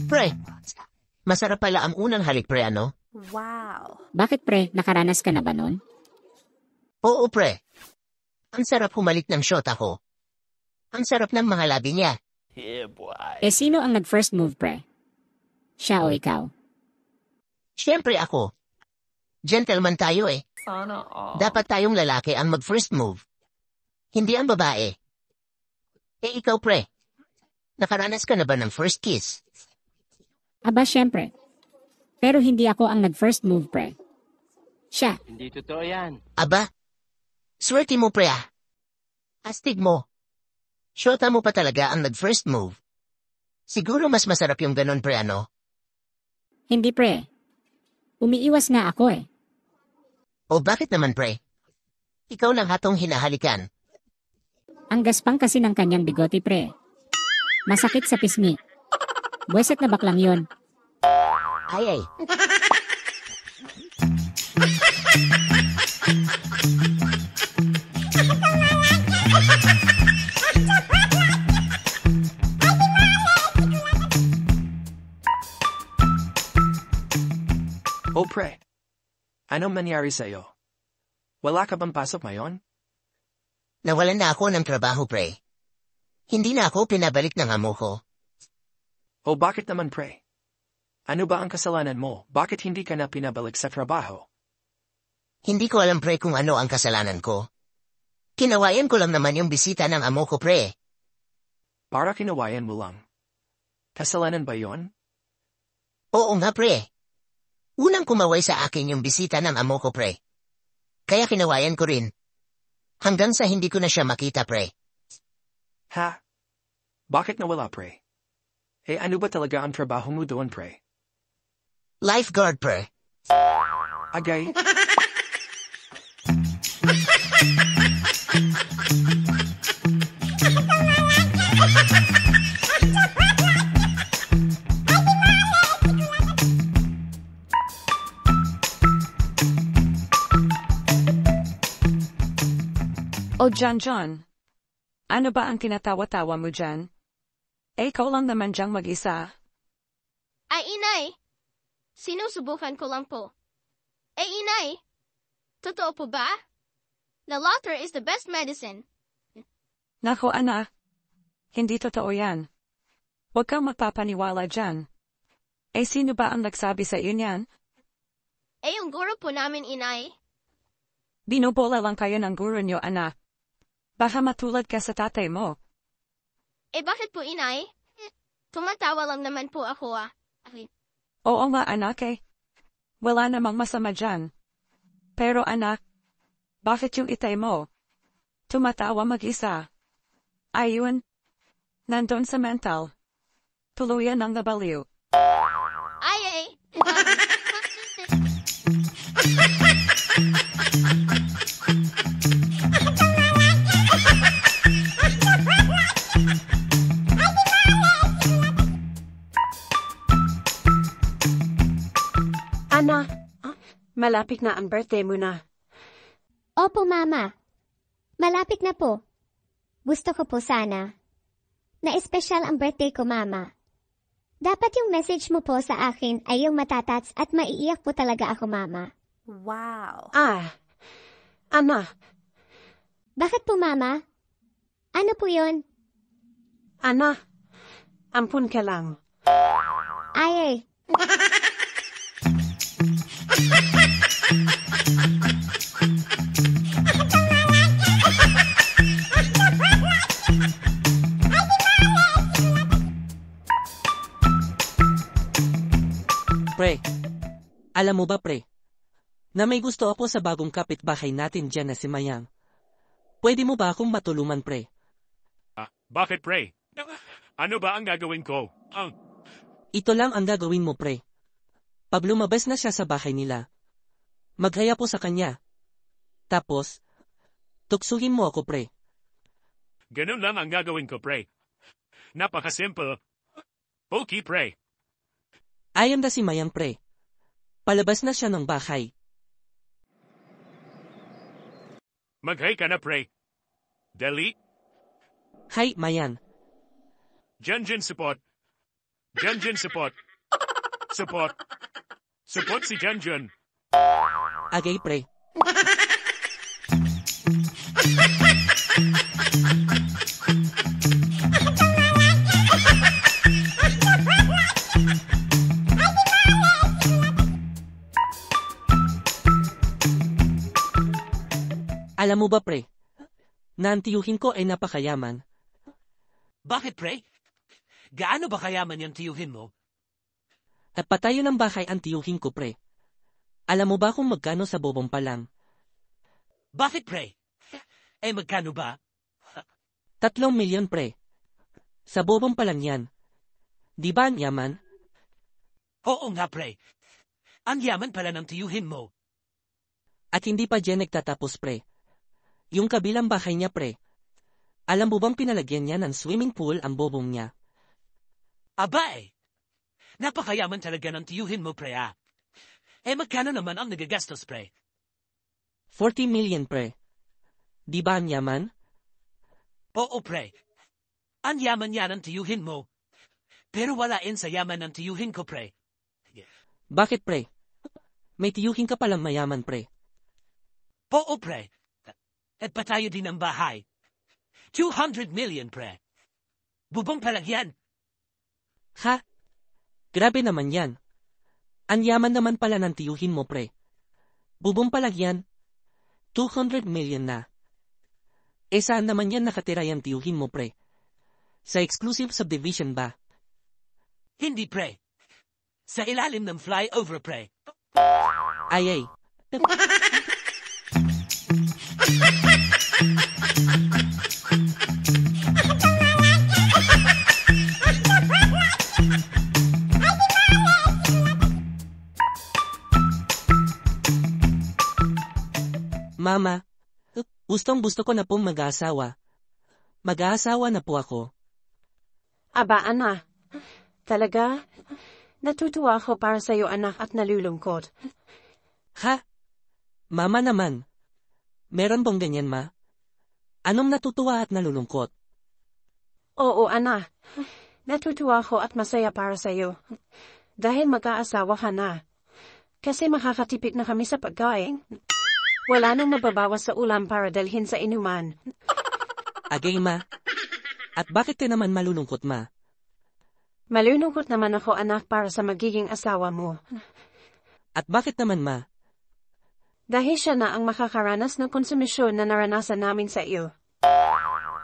Pre, masarap pala ang unang halik pre ano? Wow. Bakit pre, nakaranas ka na ba nun? Oo pre. Ang sarap humalik ng shot ako. Ang sarap ng mga labi niya. Eh sino ang nag-first move pre? Siya o ikaw? Siyempre ako. Gentleman tayo eh. Sana all. Dapat tayong lalaki ang mag-first move. Hindi ang babae. Eh ikaw pre. Nakaranas ka na ba ng first kiss? Aba syempre. Pero hindi ako ang nag-first move pre. Siya. Hindi totoo yan. Aba? Swerte mo pre ah. Astig mo. Shota mo pa talaga ang nag-first move. Siguro mas masarap yung ganon pre ano? Hindi pre. Umiiwas nga ako eh. O bakit naman pre? Ikaw lang hatong hinahalikan. Ang gaspang kasi ng kanyang bigoti pre. Masakit sa pisngi. Buweset na baklang yon. Ay. Oh pre, anong nangyari sa'yo? Wala ka bang pasok ngayon? Nawalan na ako ng trabaho pre. Hindi na ako pinabalik ng amo ko. O bakit naman pre? Ano ba ang kasalanan mo? Bakit hindi ka na pinabalik sa trabaho? Hindi ko alam pre kung ano ang kasalanan ko. Kinawayan ko lang naman yung bisita ng amo ko pre. Para kinawayan mo lang. Kasalanan ba yon? Oo nga pre. Unang kumaway sa akin yung bisita ng amo ko pre. Kaya kinawayan ko rin. Hanggang sa hindi ko na siya makita pre. Ha? Bakit nawala pre? Eh ano ba talaga ang trabaho mo doon pre? Lifeguard pre. Agay? O John. Ano ba ang kinatawa-tawa mo dyan? Eh, ikaw lang naman diyang mag-isa. Ay, inay! Sinusubukan ko lang po. Eh, inay! Totoo po ba? The laughter is the best medicine. Nako anak, hindi totoo yan. Huwag kang magpapaniwala dyan. Eh, sino ba ang nagsabi sa iyo niyan? Eh, yung guro po namin, inay. Binubola lang kayo ng guro niyo, anak. Baka matulad ka sa tatay mo. Eh, bakit po, inay? Tumatawa lang naman po ako ah. Oo nga anak eh. Wala namang masama dyan. Pero anak, bakit yung itay mo? Tumatawa mag-isa. Ayun. Nandun sa mental. Tuluyan ang nabaliw. Ay. Ana, malapit na ang birthday mo na. Opo, Mama. Malapit na po. Gusto ko po sana na espesyal ang birthday ko, Mama. Dapat yung message mo po sa akin ay yung matatats at maiiyak po talaga ako, Mama. Wow. Ana. Bakit po, Mama? Ano po yun? Ana, ampun ka lang. Ay. Pre, alam mo ba pre, na may gusto ako sa bagong kapitbahay natin dyan na si Mayang. Pwede mo ba akong matulungan pre? Bakit pre? Ano ba ang gagawin ko? Ito lang ang gagawin mo pre. Pag lumabas na siya sa bahay nila, maghaya po sa kanya. Tapos, tuksuhin mo ako pre. Ganun lang ang gagawin ko pre. Napaka-simple. Okay pre. Ayam na si Mayang pre. Palabas na siya ng bahay. Mag-hi ka na, pre. Dali. Hi, Mayan. Janjan support. Janjan support. Support. Support si Janjan. Agay, pre. Alam mo ba, pre? Na ang tiyuhin ko ay napakayaman. Bakit, pre? Gaano ba kayaman yung tiyuhin mo? At patayo ng bahay ang tiyuhin ko, pre. Alam mo ba kung magkano sa bobong pa lang? Bakit, pre? Eh, magkano ba? 3 milyon, pre. Sa bobong pa lang yan. Di ba ang yaman? Oo nga, pre. Ang yaman pala ng tiyuhin mo. At hindi pa dyan nagtatapos, pre. Yung kabilang bahay niya, pre. Alam mo bang pinalagyan niya ng swimming pool ang bobong niya? Aba eh. Napakayaman talaga ng tiyuhin mo, pre, ah. Eh, magkano naman ang nagagastos, pre? 40 million, pre. Di ba ang yaman? Oo, pre. Ang yaman yan ng tiyuhin mo. Pero walain sa yaman ng tiyuhin ko, pre. Bakit, pre? May tiyuhin ka palang mayaman, pre. Oo, pre. At patayo din ang bahay. 200 million, pre. Bubong palagyan. Ha? Grabe naman yan. Ang yaman naman pala ng tiyuhin mo, pre. Bubong palagyan. 200 million na. Eh saan naman yan nakatira yung tiyuhin mo, pre? Sa exclusive subdivision ba? Hindi, pre. Sa ilalim ng flyover, pre. Ay. Mama, gustong-gusto ko na pong mag-aasawa. Mag-aasawa na po ako. Aba, anak. Talaga? Natutuwa ako para sa'yo, anak, at nalulungkot. Ha? Mama naman. Meron bang ganyan, ma? Anong natutuwa at nalulungkot? Oo, anak. Natutuwa ako at masaya para sa'yo. Dahil mag-aasawa ka na. Kasi makakatipid na kami sa pagkain. Wala nang mababawas sa ulam para dalhin sa inuman. Agay, ma. At bakit ka naman malulungkot, ma? Malulungkot naman ako, anak, para sa magiging asawa mo. At bakit naman, ma? Dahil siya na ang makakaranas ng konsumisyon na naranasan namin sa iyo.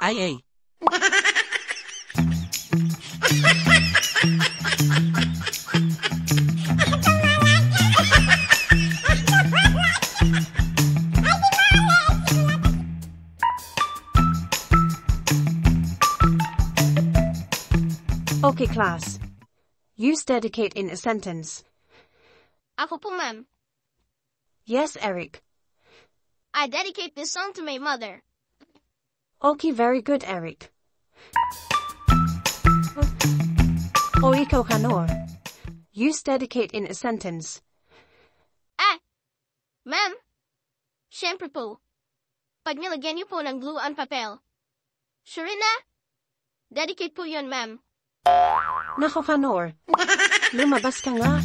Ay. Okay, class. Use dedicate in a sentence. Ako po, ma'am. Yes, Eric. I dedicate this song to my mother. Okay, very good, Eric. O ikaw, Kanor. Use dedicate in a sentence. Ma'am. Siyempre po. Pag nilagyan niyo po ng glue ang papel. Sure na? Dedicate po yun, ma'am. Nako, Kanor. Lumabas ka nga.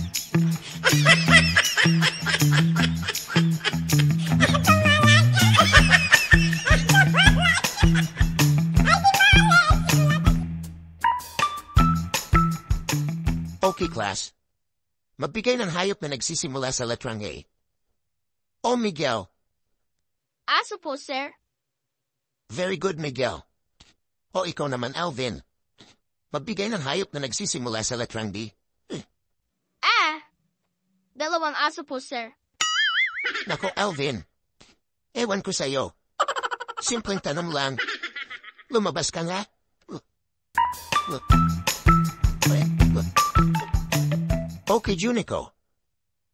Okay, class. Magbigay ng hayop na nagsisimula sa letrang A. O, Miguel. Aso po, sir. Very good, Miguel. O, ikaw naman, Alvin. Magbigay ng hayop na nagsisimula sa letrang B. Dalawang aso po, sir. Nako, Alvin. Ewan ko sa'yo. Simpleng tanong lang. Lumabas ka nga? Okay, Junico.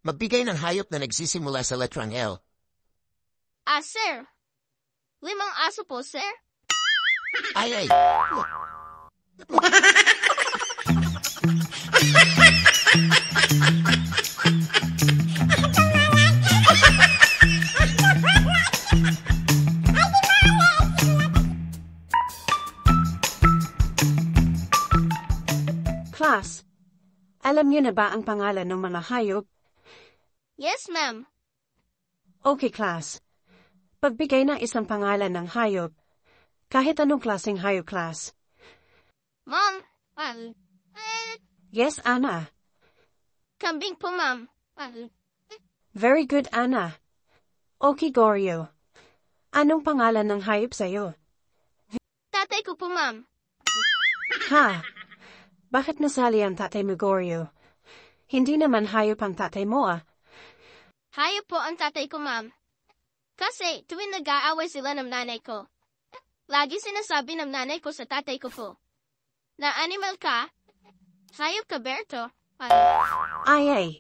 Magbigay ng hayop na nagsisimula sa letrang L. Sir. 5 aso po, sir. Ay. Alam niyo na ba ang pangalan ng mga hayop? Yes, ma'am. Okay, class. Pagbigay ng isang pangalan ng hayop. Kahit anong klaseng hayop, class. Ma'am, Yes, Anna. kambing po, ma'am. Very good, Anna. Okay, Goryo. Anong pangalan ng hayop sa'yo? Tatay ko po, ma'am. Ha? Bakit nasali ang tatay mo, Goryo? Hindi naman hayop ang tatay mo, ah. Hayop po ang tatay ko, ma'am. Kasi tuwing nag-aaway sila ng nanay ko, lagi sinasabi ng nanay ko sa tatay ko po, na animal ka, hayop ka, Berto. Ay.